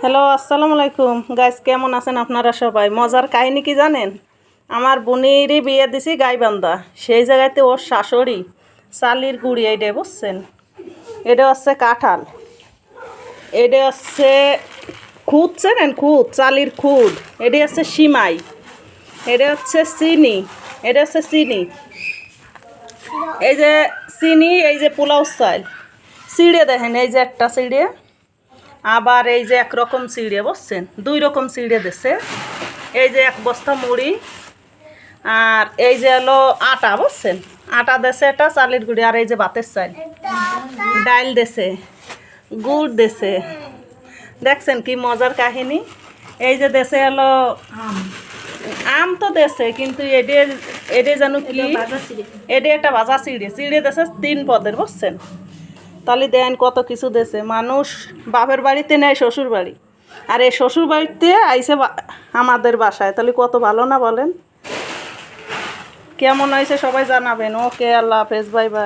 Hello, আসসালামু আলাইকুম guys, কেমন আছেন আপনারা সবাই? মজার কাহিনী কি জানেন? আমার বোনেরই বিয়ে দিছি গাইবান্ধা। সেই জায়গাতে ওর শাশুড়ি চালির গুড়ি, এইটা বুঝছেন, এটা হচ্ছে কাঁঠাল, এটা হচ্ছে খুদ, চেনেন খুদ, চালির খুদ, এটা হচ্ছে সিমাই, এটা হচ্ছে চিনি, এটা হচ্ছে চিনি, এই যে চিনি, এই যে পোলাও চাল চিড়ে দেখেন, এই যে একটা চিড়ে, আবার এই যে একরকম চিড়ে বুঝছেন, দুই রকম চিড়ে দিছে, এই যে এক বস্তা মুড়ি, আর এই যে হলো আটা বুঝছেন, আটা দেছে, এটা চালের গুঁড়ি, আর এই যে ভাতের চাল, ডাইল দেছে, গুড় দেছে। দেখছেন কি মজার কাহিনী? এই যে দেশে হলো আম তো দেছে, কিন্তু এডে যেন কি, এডে একটা ভাজা চিড়ে, চিড়ে দেছে 3 পদের বুঝছেন। তাহলে দেন কত কিছু দেছে, মানুষ বাপের বাড়িতে নেয় শ্বশুর বাড়ি, আর এই শ্বশুর বাড়িতে আইসে আমাদের বাসায়, তাহলে কত ভালো না বলেন? কেমন হয়েছে সবাই জানাবেন। ওকে, আল্লাহ হাফেজ, বাই বাই।